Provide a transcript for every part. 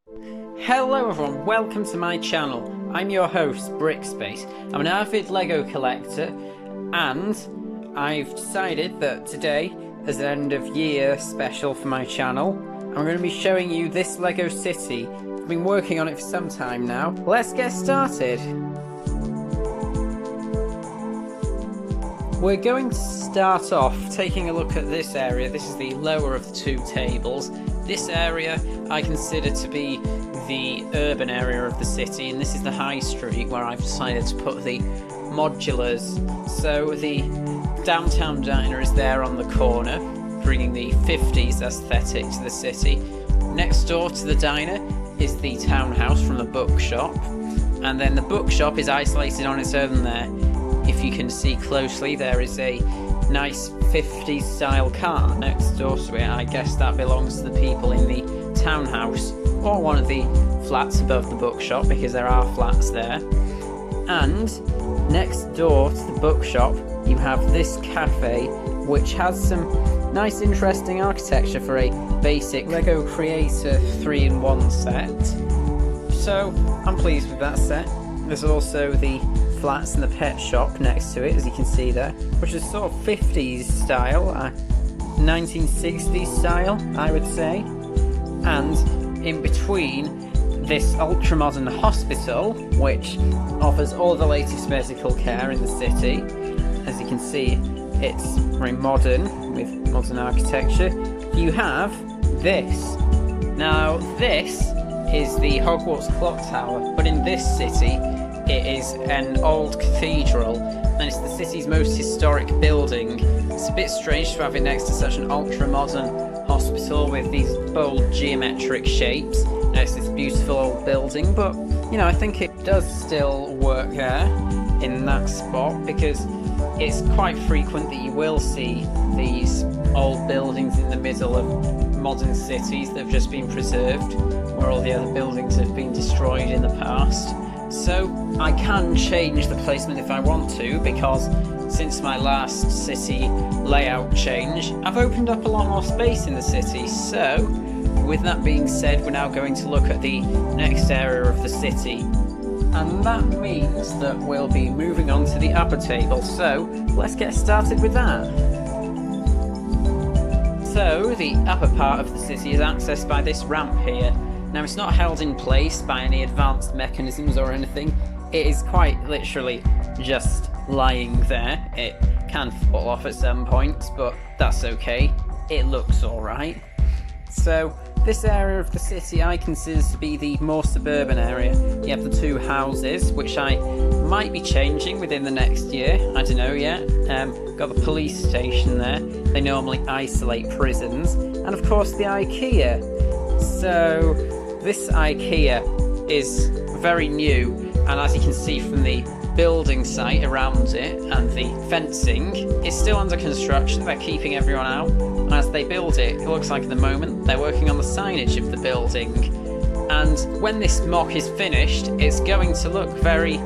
Hello everyone, welcome to my channel. I'm your host, Brickspace. I'm an avid LEGO collector, and I've decided that today, as an end of year special for my channel, I'm going to be showing you this LEGO city. I've been working on it for some time now. Let's get started. We're going to start off taking a look at this area. This is the lower of the two tables. This area I consider to be the urban area of the city, and this is the high street where I've decided to put the modulars. So the downtown diner is there on the corner, bringing the 50s aesthetic to the city. Next door to the diner is the townhouse from the bookshop, and then the bookshop is isolated on its own there. If you can see closely, there is a nice 50s style car next door to it. I guess that belongs to the people in the townhouse or one of the flats above the bookshop, because there are flats there. And next door to the bookshop you have this cafe, which has some nice interesting architecture for a basic LEGO Creator 3-in-1 set. So I'm pleased with that set. There's also the flats and the pet shop next to it, as you can see there, which is sort of 50s style, 1960s style, I would say. And in between, this ultra-modern hospital, which offers all the latest medical care in the city. As you can see, it's very modern, with modern architecture. You have this. Now, this is the Hogwarts Clock Tower, but in this city, it is an old cathedral, and it's the city's most historic building. It's a bit strange to have it next to such an ultra-modern hospital with these bold geometric shapes next to this beautiful old building, but, you know, I think it does still work there in that spot, because it's quite frequent that you will see these old buildings in the middle of modern cities that have just been preserved, where all the other buildings have been destroyed in the past. So I can change the placement if I want to, because since my last city layout change, I've opened up a lot more space in the city. So with that being said, we're now going to look at the next area of the city, and that means that we'll be moving on to the upper table. So let's get started with that. So the upper part of the city is accessed by this ramp here. Now, it's not held in place by any advanced mechanisms or anything. It is quite literally just lying there. It can fall off at some points, but that's okay. It looks alright. So this area of the city I consider to be the more suburban area. You have the two houses, which I might be changing within the next year. I don't know yet. Got the police station there. They normally isolate prisons. And of course the IKEA. So this IKEA is very new, and as you can see from the building site around it and the fencing, it's still under construction. They're keeping everyone out, and as they build it, it looks like at the moment they're working on the signage of the building. And when this mock is finished, it's going to look very,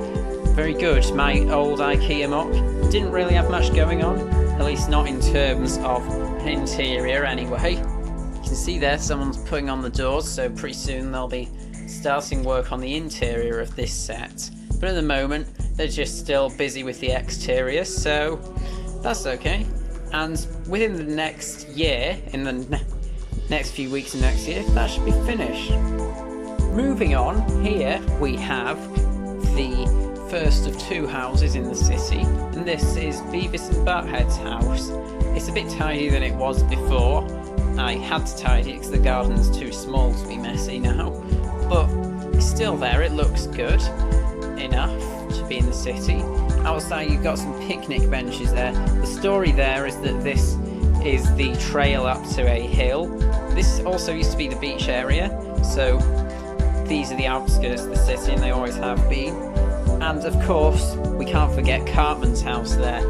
very good. My old IKEA mock didn't really have much going on, at least not in terms of interior anyway. You can see there someone's putting on the doors, so pretty soon they'll be starting work on the interior of this set. But at the moment they're just still busy with the exterior, so that's okay. And within the next year, in the next few weeks of next year, that should be finished. Moving on, here we have the first of two houses in the city, and this is Beavis and Butthead's house. It's a bit tidier than it was before. I had to tidy it because the garden's too small to be messy now, but it's still there. It looks good enough to be in the city. Outside you've got some picnic benches there. The story there is that this is the trail up to a hill. This also used to be the beach area, so these are the outskirts of the city, and they always have been. And of course we can't forget Cartman's house there.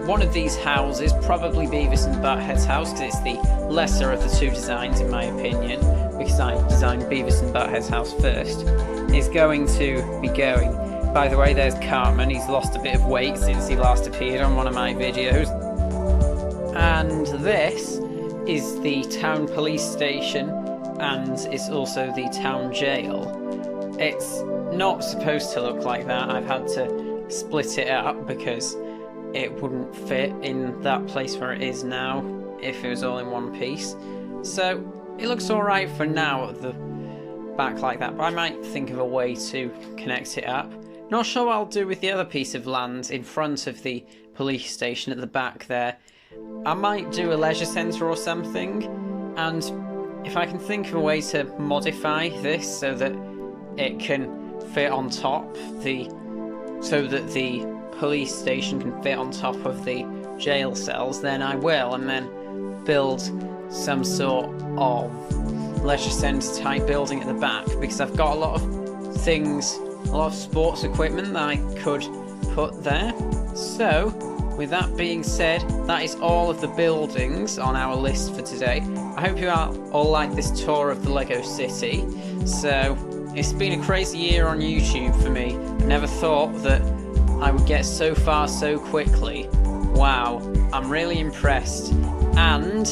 One of these houses, probably Beavis and Butthead's house, because it's the lesser of the two designs in my opinion, because I designed Beavis and Butthead's house first, is going to be going. By the way, there's Cartman. He's lost a bit of weight since he last appeared on one of my videos. And this is the town police station and it's also the town jail. It's not supposed to look like that. I've had to split it up because it wouldn't fit in that place where it is now if it was all in one piece. So it looks alright for now at the back like that, but I might think of a way to connect it up. Not sure what I'll do with the other piece of land in front of the police station at the back there. I might do a leisure centre or something, and if I can think of a way to modify this so that it can fit on top so that the police station can fit on top of the jail cells, then I will, and then build some sort of leisure centre type building at the back, because I've got a lot of things, a lot of sports equipment that I could put there. So with that being said, that is all of the buildings on our list for today. I hope you all like this tour of the Lego City. So it's been a crazy year on YouTube for me. Never thought that I would get so far so quickly. Wow, I'm really impressed. And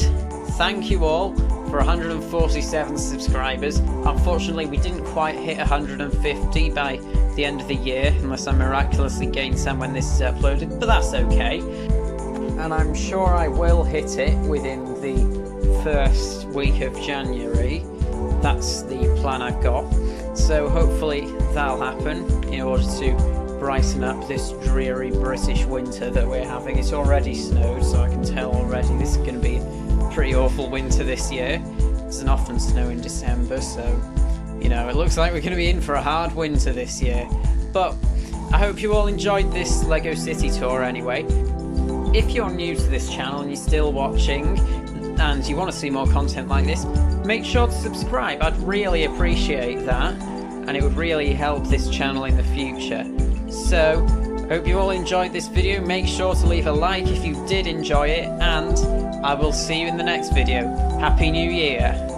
thank you all for 147 subscribers. Unfortunately, we didn't quite hit 150 by the end of the year, unless I miraculously gain some when this is uploaded, but that's okay. And I'm sure I will hit it within the first week of January. That's the plan I've got. So hopefully that'll happen in order to brighten up this dreary British winter that we're having. It's already snowed, so I can tell already this is going to be a pretty awful winter this year. It doesn't often snow in December, so you know, it looks like we're going to be in for a hard winter this year. But I hope you all enjoyed this Lego City tour anyway. If you're new to this channel and you're still watching and you want to see more content like this, make sure to subscribe. I'd really appreciate that, and it would really help this channel in the future. So, hope you all enjoyed this video. Make sure to leave a like if you did enjoy it, and I will see you in the next video. Happy New Year!